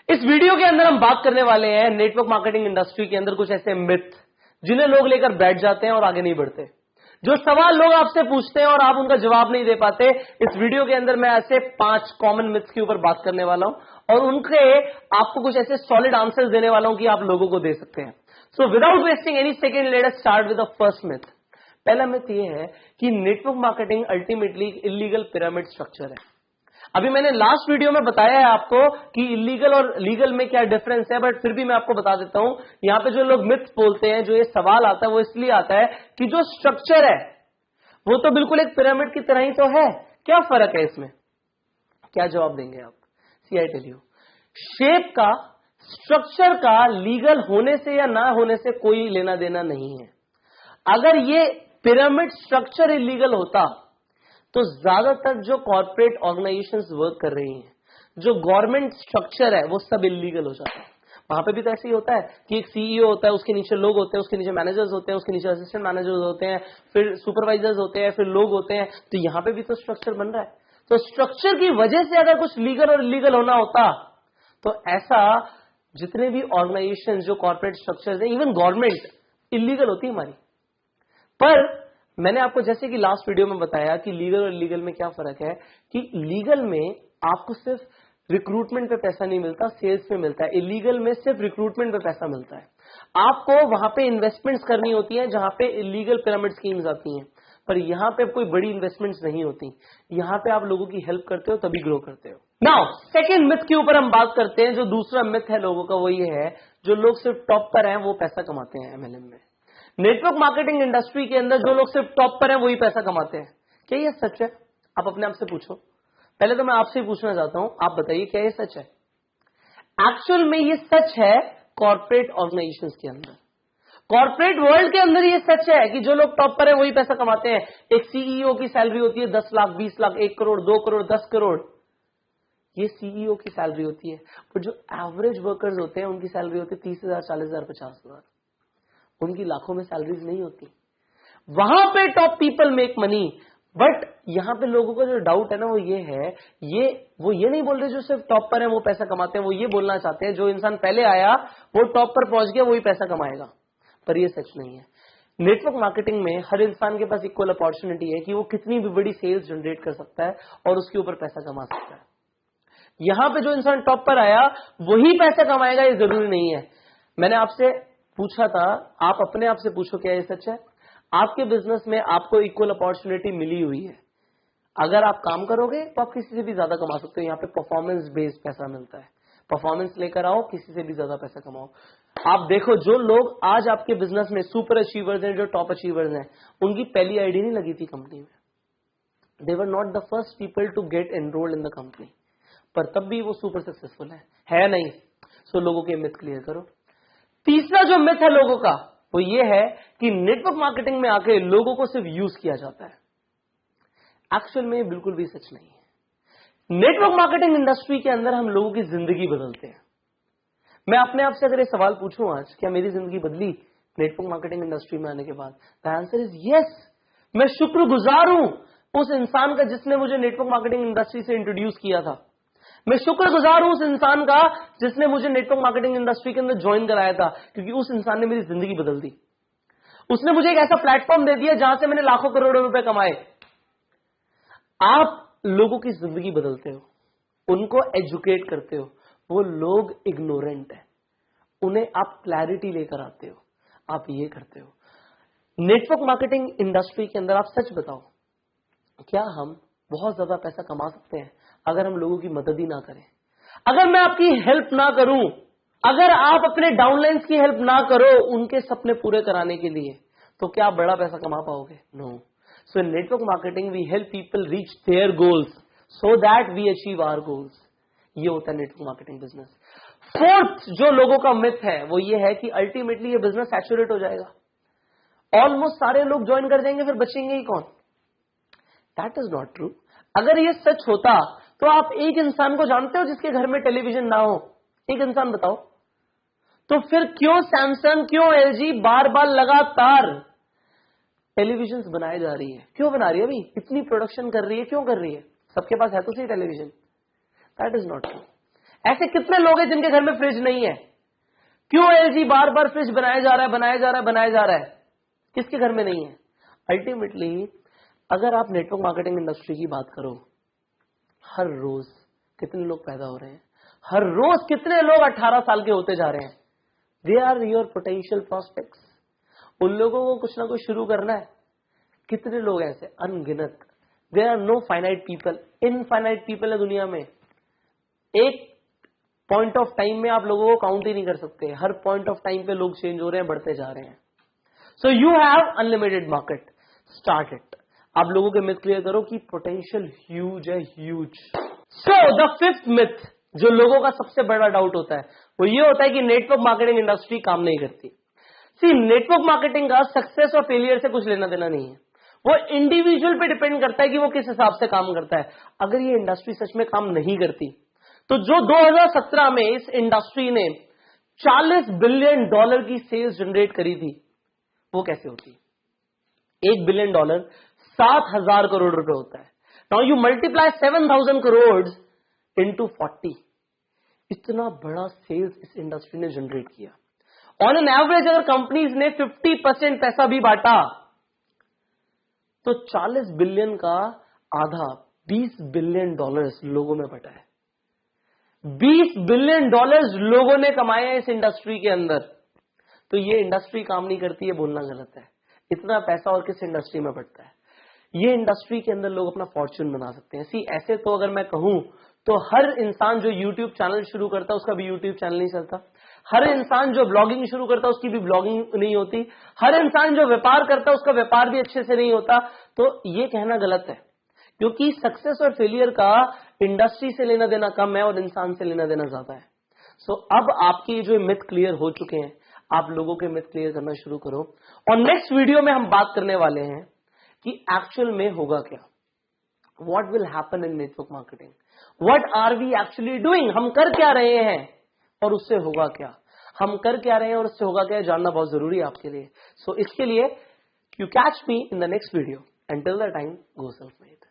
इस वीडियो के अंदर हम बात करने वाले हैं नेटवर्क मार्केटिंग इंडस्ट्री के अंदर कुछ ऐसे मिथ जिन्हें लोग लेकर बैठ जाते हैं और आगे नहीं बढ़ते। जो सवाल लोग आपसे पूछते हैं और आप उनका जवाब नहीं दे पाते, इस वीडियो के अंदर मैं ऐसे 5 कॉमन मिथ्स के ऊपर बात करने वाला हूं और उनके आपको कुछ ऐसे सॉलिड आंसर्स देने वाला हूं कि आप लोगों को दे सकते हैं। So without wasting any second, let us start with the first myth. पहला मिथ यह है कि network marketing ultimately illegal pyramid structure है। अभी मैंने लास्ट वीडियो में बताया है आपको कि इलीगल और लीगल में क्या डिफरेंस है, बट फिर भी मैं आपको बता देता हूं। यहां पे जो लोग मिथ बोलते हैं, जो ये सवाल आता है, वो इसलिए आता है कि जो स्ट्रक्चर है वो तो बिल्कुल एक पिरामिड की तरह ही तो है, क्या फर्क है इसमें? क्या जवाब देंगे आप? सी आई टेल यू, शेप का, स्ट्रक्चर का लीगल होने से या ना होने से कोई लेना देना नहीं है। अगर ये पिरामिड स्ट्रक्चर इलीगल होता तो ज्यादातर जो कॉर्पोरेट ऑर्गेनाइजेशंस वर्क कर रही हैं, जो गवर्नमेंट स्ट्रक्चर है, वो सब इलीगल हो जाता है। वहां पे भी तो ऐसे ही होता है कि एक सीईओ होता है, उसके नीचे लोग होते हैं, उसके नीचे मैनेजर्स होते हैं, उसके नीचे असिस्टेंट मैनेजर्स होते हैं, फिर सुपरवाइजर्स होते हैं, फिर लोग होते हैं। तो यहां पे भी तो स्ट्रक्चर बन रहा है। तो स्ट्रक्चर की वजह से अगर कुछ लीगल और इलीगल होना होता तो ऐसा जितने भी ऑर्गेनाइजेशन जो कॉर्पोरेट स्ट्रक्चर है, इवन गवर्नमेंट, इलीगल होती हमारी। पर मैंने आपको जैसे कि लास्ट वीडियो में बताया कि लीगल और इलीगल में क्या फर्क है, कि लीगल में आपको सिर्फ रिक्रूटमेंट पे पैसा नहीं मिलता, सेल्स में मिलता है। इलीगल में सिर्फ रिक्रूटमेंट पे पैसा मिलता है। आपको वहां पे इन्वेस्टमेंट्स करनी होती हैं जहां पे इलीगल पिरामिड स्कीम्स आती हैं, पर यहां पे कोई बड़ी इन्वेस्टमेंट्स नहीं होती। यहां पे आप लोगों की हेल्प करते हो तभी ग्रो करते हो। नाउ सेकेंड मिथ के ऊपर हम बात करते हैं। जो दूसरा मिथ है लोगों का, वो ये है जो लोग सिर्फ टॉप पर हैं वो पैसा कमाते हैं एमएलएम में। नेटवर्क मार्केटिंग इंडस्ट्री के अंदर जो लोग सिर्फ टॉप पर हैं वही पैसा कमाते हैं। क्या ये सच है? आप अपने आप से पूछो। पहले तो मैं आपसे ही पूछना चाहता हूं, आप बताइए क्या ये सच है? एक्चुअल में ये सच है कॉर्पोरेट ऑर्गेनाइजेशंस के अंदर, कॉर्पोरेट वर्ल्ड के अंदर ये सच है कि जो लोग टॉप पर है वही पैसा कमाते हैं। एक सीईओ की सैलरी होती है 10 लाख, 20 लाख, 1 करोड़, 2 करोड़, 10 करोड़। ये सीईओ की सैलरी होती है। और जो एवरेज वर्कर्स होते हैं उनकी सैलरी होती है 30,000, 40,000, 50,000। उनकी लाखों में सैलरीज नहीं होती। वहां पे top people make money. But यहां पे लोगों का जो डाउट है ना, वो ये है, वो ये नहीं बोल रहे जो सिर्फ टॉप पर है वो पैसा कमाते हैं। वो ये बोलना चाहते हैं जो इंसान पहले आया वो टॉप पर पहुंच गया वही पैसा कमाएगा। पर ये सच नहीं है। नेटवर्क मार्केटिंग में हर इंसान के पास इक्वल अपॉर्चुनिटी है कि वो कितनी भी बड़ी सेल्स जनरेट कर सकता है और उसके ऊपर पैसा कमा सकता है। यहां पे जो इंसान टॉप पर आया वही पैसा कमाएगा, ये जरूरी नहीं है। मैंने आपसे पूछा था, आप अपने आप से पूछो क्या ये सच है? आपके बिजनेस में आपको इक्वल अपॉर्चुनिटी मिली हुई है। अगर आप काम करोगे तो आप किसी से भी ज्यादा कमा सकते हो। यहाँ पे परफॉर्मेंस बेस्ड पैसा मिलता है। परफॉर्मेंस लेकर आओ, किसी से भी ज्यादा पैसा कमाओ। आप देखो जो लोग आज आपके बिजनेस में सुपर अचीवर्स हैं, जो टॉप अचीवर्स हैं, उनकी पहली आईडी नहीं लगी थी कंपनी में। They were not the first people to get enrolled in the company, पर तब भी वो सुपर सक्सेसफुल है नहीं? सो लोगों के मिथ क्लियर करो। तीसरा जो मिथ है लोगों का, वो ये है कि नेटवर्क मार्केटिंग में आके लोगों को सिर्फ यूज किया जाता है। एक्चुअल में बिल्कुल भी सच नहीं है। नेटवर्क मार्केटिंग इंडस्ट्री के अंदर हम लोगों की जिंदगी बदलते हैं। मैं अपने आप से अगर ये सवाल पूछूं आज, क्या मेरी जिंदगी बदली नेटवर्क मार्केटिंग इंडस्ट्री में आने के बाद? The answer is yes. मैं शुक्रगुजार हूं उस इंसान का जिसने मुझे नेटवर्क मार्केटिंग इंडस्ट्री से इंट्रोड्यूस किया था। मैं शुक्रगुजार हूं उस इंसान का जिसने मुझे नेटवर्क मार्केटिंग इंडस्ट्री के अंदर ज्वाइन कराया था, क्योंकि उस इंसान ने मेरी जिंदगी बदल दी। उसने मुझे एक ऐसा प्लेटफॉर्म दे दिया जहां से मैंने लाखों करोड़ों रुपए कमाए। आप लोगों की जिंदगी बदलते हो, उनको एजुकेट करते हो। वो लोग इग्नोरेंट है, उन्हें आप क्लैरिटी लेकर आते हो। आप ये करते हो। नेटवर्क मार्केटिंग इंडस्ट्री के अंदर आप सच बताओ, क्या हम बहुत ज्यादा पैसा कमा सकते हैं अगर हम लोगों की मदद ही ना करें? अगर मैं आपकी हेल्प ना करूं, अगर आप अपने डाउनलाइंस की हेल्प ना करो उनके सपने पूरे कराने के लिए, तो क्या आप बड़ा पैसा कमा पाओगे? No. So in network marketing we help people reach their goals so that we achieve our goals. ये होता है नेटवर्क मार्केटिंग बिजनेस। फोर्थ जो लोगों का मिथ है वो ये है कि अल्टीमेटली ये बिजनेस सैचुरेट हो जाएगा, ऑलमोस्ट सारे लोग ज्वाइन कर देंगे, फिर बचेंगे ही कौन? That is not true. अगर ये सच होता तो आप एक इंसान को जानते हो जिसके घर में टेलीविजन ना हो? एक इंसान बताओ। तो फिर क्यों सैमसंग, क्यों एलजी बार बार लगातार टेलीविजन बनाए जा रही है? क्यों बना रही है? अभी इतनी प्रोडक्शन कर रही है, क्यों कर रही है? सबके पास है तो सही television. That is not true. ऐसे कितने लोग हैं जिनके घर में फ्रिज नहीं है? क्यों एलजी बार बार फ्रिज बनाया जा रहा है? किसके घर में नहीं है? अल्टीमेटली अगर आप नेटवर्क मार्केटिंग इंडस्ट्री की बात करो, हर रोज कितने लोग पैदा हो रहे हैं, हर रोज कितने लोग 18 साल के होते जा रहे हैं। They are your potential prospects. उन लोगों को कुछ ना कुछ शुरू करना है। कितने लोग ऐसे? अनगिनत। There are no finite people, infinite people है दुनिया में। एक पॉइंट ऑफ टाइम में आप लोगों को काउंट ही नहीं कर सकते। हर पॉइंट ऑफ टाइम पे लोग चेंज हो रहे हैं, बढ़ते जा रहे हैं। So you have unlimited market, start it. आप लोगों के मिथ क्लियर करो कि पोटेंशियल ह्यूज है, huge. So the fifth myth जो लोगों का सबसे बड़ा डाउट होता है वो ये होता है कि नेटवर्क मार्केटिंग इंडस्ट्री काम नहीं करती। सी, नेटवर्क मार्केटिंग का सक्सेस और फेलियर से कुछ लेना देना नहीं है। वो इंडिविजुअल पे डिपेंड करता है कि वो किस हिसाब से काम करता है। अगर ये इंडस्ट्री सच में काम नहीं करती तो जो 2017 में इस इंडस्ट्री ने $40 बिलियन की सेल्स जनरेट करी थी वो कैसे होती? $1 बिलियन 7,000 करोड़ रुपए होता है। Now you multiply 7,000 crore into 40। इतना बड़ा सेल्स इस इंडस्ट्री ने जनरेट किया। ऑन एन एवरेज अगर कंपनीज ने 50% पैसा भी बांटा तो 40 बिलियन का आधा $20 बिलियन लोगों में बटा है। $20 बिलियन लोगों ने कमाया है इस इंडस्ट्री के अंदर। तो ये इंडस्ट्री काम नहीं करती है बोलना गलत है। इतना पैसा और किस इंडस्ट्री में बढ़ता है? ये इंडस्ट्री के अंदर लोग अपना फॉर्च्यून बना सकते हैं। सी, ऐसे तो अगर मैं कहूं तो हर इंसान जो यूट्यूब चैनल शुरू करता है उसका भी यूट्यूब चैनल नहीं चलता। हर इंसान जो ब्लॉगिंग शुरू करता है उसकी भी ब्लॉगिंग नहीं होती। हर इंसान जो व्यापार करता है उसका व्यापार भी अच्छे से नहीं होता। तो ये कहना गलत है, क्योंकि सक्सेस और फेलियर का इंडस्ट्री से लेना देना कम है और इंसान से लेना देना ज्यादा है। सो अब आपके जो मिथ क्लियर हो चुके हैं, आप लोगों के मिथ क्लियर करना शुरू करो। और नेक्स्ट वीडियो में हम बात करने वाले हैं कि एक्चुअल में होगा क्या। What will happen in network marketing, what are we actually doing. हम कर क्या रहे हैं और उससे होगा क्या। हम कर क्या रहे हैं और उससे होगा क्या, जानना बहुत जरूरी है आपके लिए। सो इसके लिए you catch me in the next video. Until the time, go self-made.